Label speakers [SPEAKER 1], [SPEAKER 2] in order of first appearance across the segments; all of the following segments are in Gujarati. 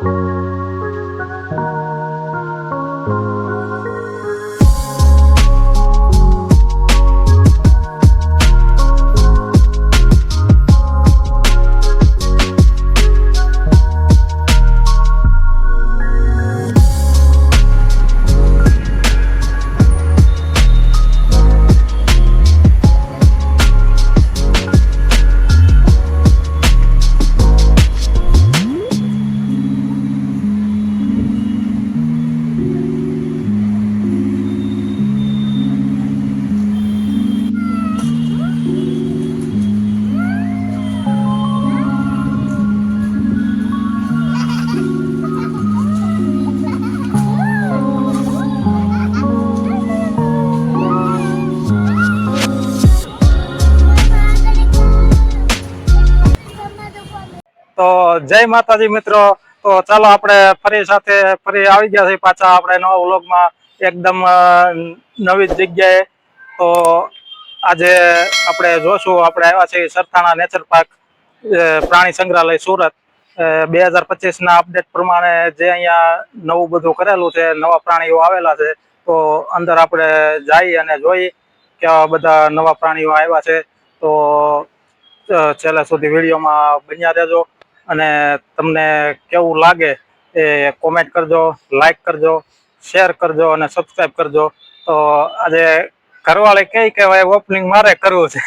[SPEAKER 1] તો જય માતાજી મિત્રો। તો ચાલો આપણે ફરી આવી ગયા છે પાછા આપણે નવા વ્લોગમાં એકદમ નવી જગ્યાએ। તો આજે આપણે જોશું, આપણે આવ્યા છીએ સરથાણા નેચર પાર્ક પ્રાણી સંગ્રહાલય સુરત। 2025 અપડેટ પ્રમાણે જે અહીંયા નવું બધું કરેલું છે, નવા પ્રાણીઓ આવેલા છે, તો અંદર આપણે જઈ અને જોઈ કેવા બધા નવા પ્રાણીઓ આવ્યા છે। તો છેલ્લા સુધી વિડીયોમાં બન્યા રહેજો અને તમને કેવું લાગે એ કોમેન્ટ કરજો, લાઈક કરજો, શેર કરજો અને સબસ્ક્રાઈબ કરજો। તો આજે ઘરવાળી કઈ કહેવાય ઓપનિંગ મારે કરવું છે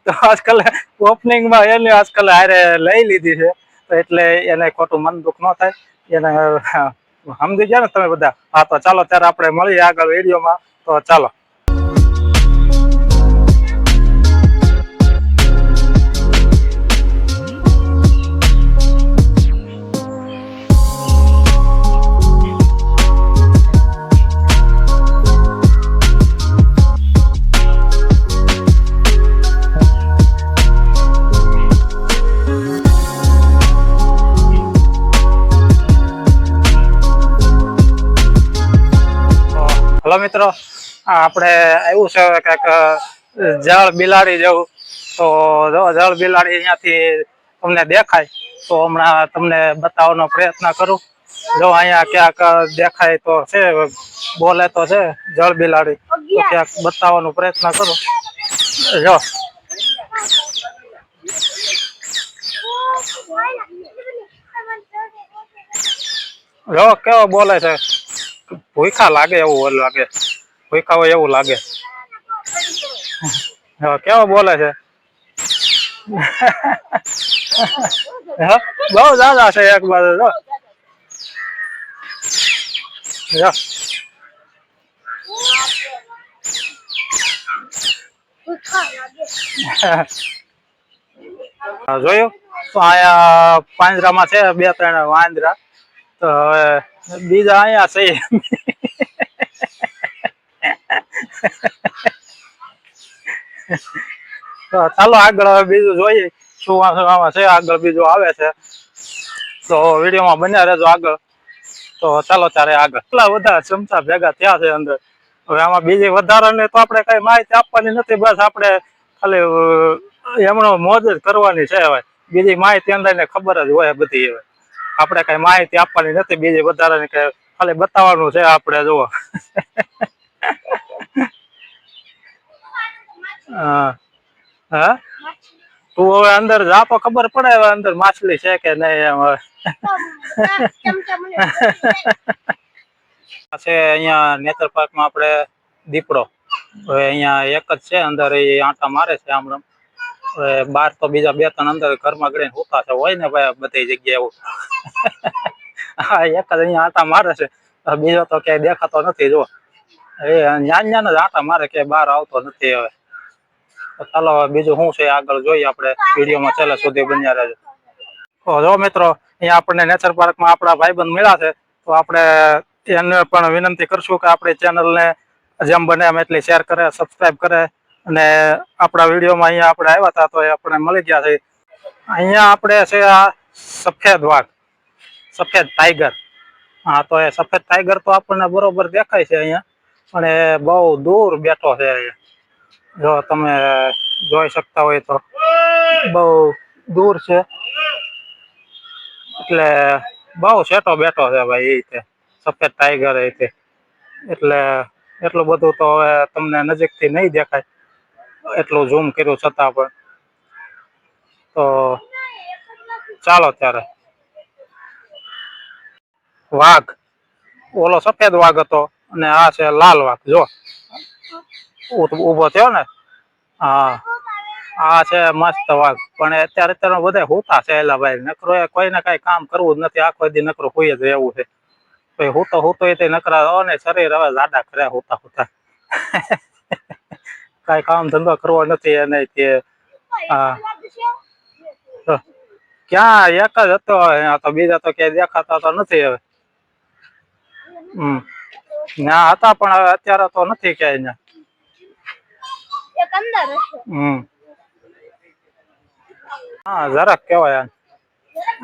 [SPEAKER 1] તો આજકાલ ઓપનિંગમાં એને આજકાલ હારે લઈ લીધી છે, તો એટલે એને ખોટું મન દુઃખ ન થાય, એને સમજી ગયા ને તમે બધા। હા, તો ચાલો ત્યારે આપણે મળીએ આગળ વિડીયોમાં। તો ચાલો। હલો મિત્રો, આપણે આવ્યું છે કંઈક જળ બિલાડી જેવું। તો જો જળ બિલાડી અહીંયાથી તમને દેખાય તો હમણાં તમને બતાવવાનો પ્રયત્ન કરું। જો અહીંયા ક્યાંક દેખાય તો છે, બોલે તો છે જળ બિલાડી, તો ક્યાંક બતાવવાનો પ્રયત્ન કરું। જો કેવો બોલે છે, ભૂખા લાગે એવું લાગે, ભૂખા હોય એવું લાગે। કેવો બોલે છે બહુ દાદા છે એક બાજુ। જોયું તો અહીંયા પાંજરામાં છે 2-3 વાંદરા, તો હવે બીજા અહીંયા છે તો ચાલો આગળ હવે બીજું જોઈએ શું આમાં છે, આગળ બીજું આવે છે, તો વિડીયોમાં બન્યા રહેજો આગળ। તો ચાલો ત્યારે આગળ। એટલા બધા ચમચા ભેગા થયા છે અંદર। હવે આમાં બીજી વધારાને તો આપણે કઈ માહિતી આપવાની નથી, બસ આપણે ખાલી એમનો મોજ જ કરવાની છે। હવે બીજી માહિતી અંદરને ખબર જ હોય બધી, હવે આપણે કઈ માહિતી આપવાની નથી બીજી વધારાની, કે ખાલી બતાવવાનું છે આપણે। જુઓ હા, તું હવે અંદર જા તો ખબર પડે હવે અંદર માછલી છે કે નહીં એમ। હવે છે અહીંયા નેચર પાર્કમાં આપણે દીપડો, હવે અહીંયા એક જ છે અંદર, એ આંટા મારે છે આમ। હવે બહાર તો બીજા 2-3 અંદર ઘરમાં ગળીને હોતા છે, હોય ને ભાઈ બધી જગ્યાએ એવું। હા, એક જ અહીંયા આંટા મારે છે, બીજો તો ક્યાંય દેખાતો નથી। જો એ ન્યાન જ આંટા મારે, કે બહાર આવતો નથી। હવે ચાલો બીજું શું છે આગળ જોઈએ આપણે, વિડીયોમાં છેલ્લે સુધી બન્યા રહેજો। તો જો મિત્રો, અહીંયા આપણને નેચર પાર્કમાં આપણા ભાઈબંધ મળ્યા છે, તો આપણે એને પણ વિનંતી કરશું કે આપણી ચેનલને જેમ બને એમ એટલી શેર કરે, સબસ્ક્રાઈબ કરે, અને આપણા વિડીયોમાં અહીંયા આપણે આવ્યા હતા તો એ આપણે મળી ગયા છે। અહીંયા આપણે છે આ સફેદ વાઘ, સફેદ ટાઈગર। હા, તો એ સફેદ ટાઈગર તો આપણને બરોબર દેખાય છે અહીંયા, પણ એ બહુ દૂર બેઠો છે। જો તમે જોઈ શકતા હોય તો બહુ દૂર છે, એટલે બહુ સેટો બેઠો છે ભાઈ એ તે સફેદ ટાઈગર એ તે એટલે એટલું બધું તો હવે તમને નજીકથી નહીં દેખાય એટલું ઝૂમ કર્યું છતાં પણ તો ચાલો ત્યારે વાઘ ઓલો સફેદ વાઘ હતો અને આ છે લાલ વાઘ જો ઊભો થયો ને હા આ છે મસ્ત વાઘ પણ અત્યારે બધા હોતા છે એલા ભાઈ નકરો કોઈને કઈ કામ કરવું જ નથી આખો દી નકરો કોઈ જ રહેવું છે તો હોતો એ નકરા ને શરીર હવે જાડા કર્યા હોતા કઈ કામ ધંધો કરવો નથી અને તે હા ક્યાં એક જ હતો તો બીજા તો ક્યાંય દેખાતા તો નથી હવે ના હતા પણ હવે અત્યારે તો નથી ક્યાંય હા જરાક કેવાય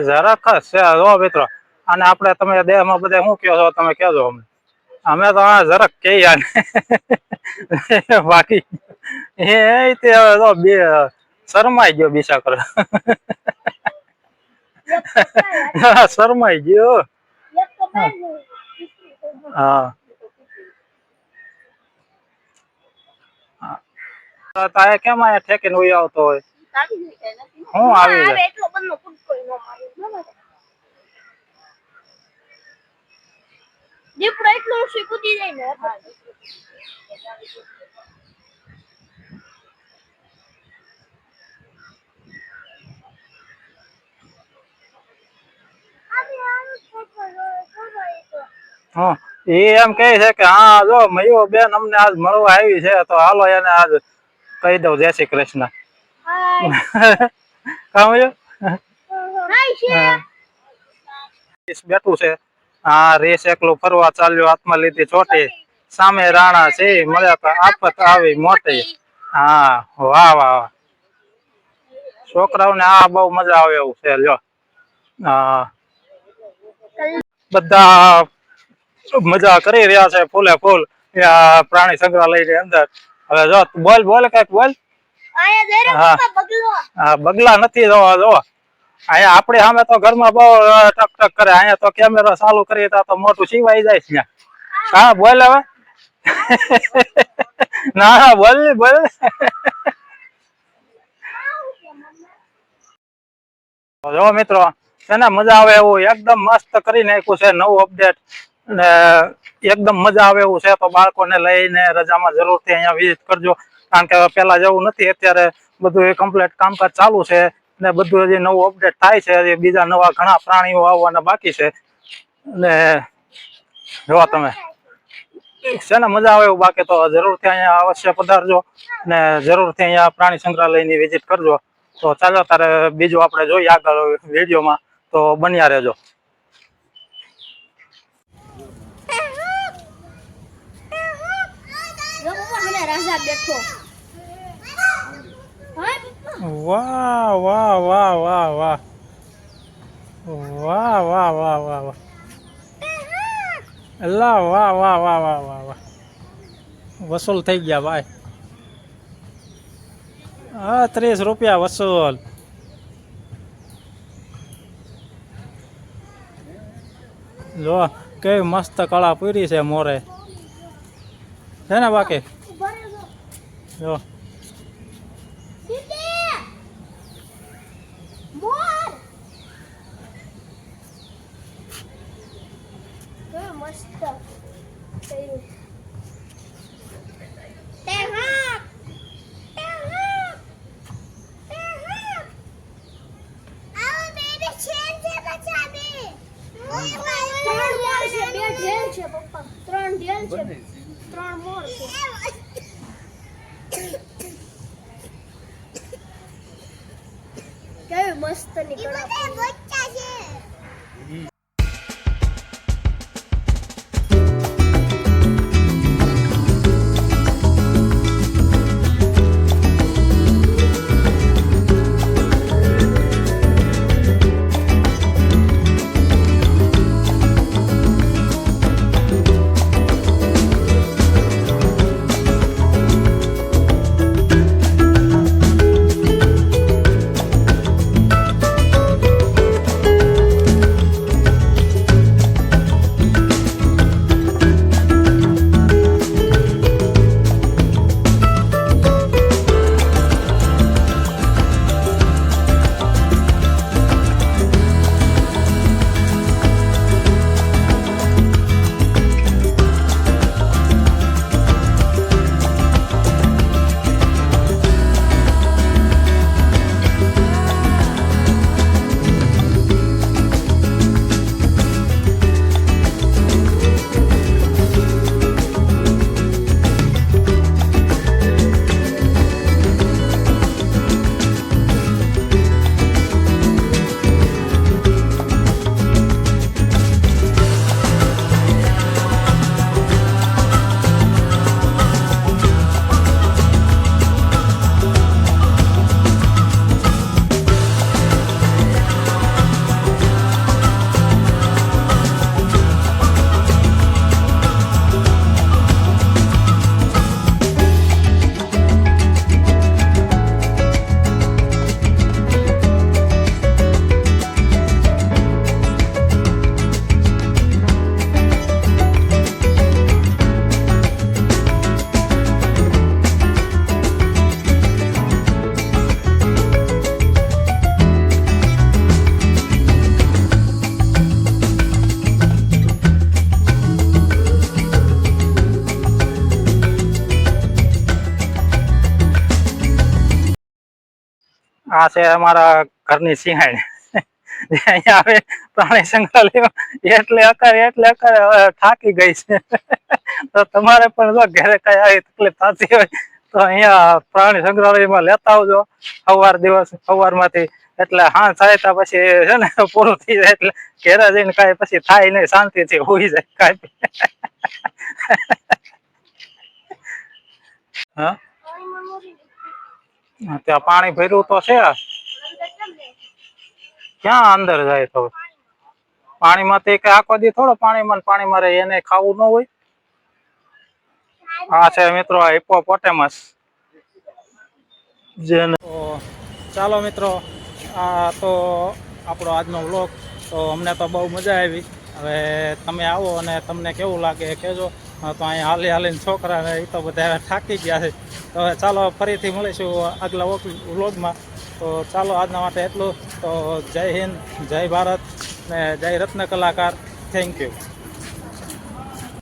[SPEAKER 1] જરાક છે જો મિત્રો અને આપણે તમે દેહમાં બધા શું કહો છો તમે કહેજો અમે તો આ જરાક કહીએ બાકી એ તે બે શરમાઈ ગયો બીસા કરે શરમાઈ ગયો હા તારે કેમ અહીંયા ઠેકીને ઉઈ આવતો હોય હું આવી જાય
[SPEAKER 2] દીપડો એટલો કૂદી જાય ને
[SPEAKER 1] એ એમ કહે છે કે હા જો મયો બેન અમને આજ મળવા આવી છે તો હાલો એને આજ કહી દઉં જય શ્રી કૃષ્ણ બેઠું છે હા રેસ એકલું ફરવા ચાલ્યો હાથમાં લીધી ચોટી સામે રાણા છે મળ્યા તો આફત આવી મોટી હા વાહ વાહ છોકરાઓને આ બહુ મજા આવે એવું છે લ્યો હા બધા મજા કરી રહ્યા છે ફૂલે ફૂલ પ્રાણી સંગ્રહાલય ની અંદર હવે જો બોલ કઈક બોલ હા બગલા નથી જોવા જો અહીંયા આપડે સામે તો ઘરમાં બહુ ટક ટક કરે અહીંયા તો કેમેરો ચાલુ કરીએ તો મોટું સીવાઈ જાય છે હા બોલ હવે ના બોલ જો મિત્રો એને મજા આવે એવું એકદમ મસ્ત કરી નાખ્યું છે નવું અપડેટ ને એકદમ મજા આવે એવું છે તો બાળકોને લઈને રજામાં જરૂરથી અહીંયા વિઝિટ કરજો કારણ કે પેલા જેવું નથી અત્યારે બધું કમ્પ્લીટ કામકાજ ચાલુ છે ને બધું હજી નવું અપડેટ થાય છે હજી બીજા નવા ઘણા પ્રાણીઓ આવવાના બાકી છે ને જો તમે છે ને મજા આવે એવું બાકી તો જરૂરથી અહીંયા અવશ્ય પધારજો ને જરૂરથી અહીંયા પ્રાણી સંગ્રહાલયની વિઝિટ કરજો તો ચાલો તારે બીજું આપણે જોઈએ આગળ વિડીયોમાં તો બન્યા રહેજો વાહ વાહ વાહ વાહ વાહ વાહ વાહ વાહ વાહ વાહ અલ્લાહ વાહ વાહ વાહ વાહ વાહ વાહ વસૂલ થઈ ગયા ભાઈ 30 રૂપિયા વસૂલ જો કેવી મસ્ત કળા પૂરી છે મોરે છે ને બાકી જો
[SPEAKER 2] કેવી મસ્ત નીકળ્યા
[SPEAKER 1] આ છે અમારા ઘરની સિંહાણી. જે અહીંયા આવે પ્રાણી સંગ્રહાલયમાં એટલે અકારે હવે થાકી ગઈ છે. તો તમારે પણ જો ઘરે કઈ આવી તકલીફ થતી હોય તો અહીંયા પ્રાણી સંગ્રહાલયમાં લેતા આવજો સવારમાંથી. એટલે હા થાય પછી છે ને પૂરું થઈ જાય એટલે ઘેરે જઈને કાંઈ પછી થાય નહીં, શાંતિથી હોઈ જાય કાંઈ. હા
[SPEAKER 2] પાણીમાં મોરી
[SPEAKER 1] ત્યાં પાણી ભર્યું તો છે.
[SPEAKER 2] અંદર કેમ જાય?
[SPEAKER 1] ક્યાં અંદર જાય તો પાણીમાંથી કે આખો દી થોડો પાણીમાં રહે, એને ખાવું ન હોય. આ છે મિત્રો હિપ્પોપોટેમસ. જેને ચાલો મિત્રો, આ તો આપણો આજનો વ્લોગ. તો અમને તો બહુ મજા આવી. હવે તમે આવો અને તમને કેવું લાગે એ કહેજો. તો અહીંયા હાલીને છોકરાને એ તો બધા હવે થાકી ગયા છે. તો હવે ચાલો ફરીથી મળીશું આગલા વ્લોગમાં. તો ચાલો આજના માટે એટલું. તો જય હિન્દ, જય ભારત ને જય રત્ન કલાકાર. Thank you.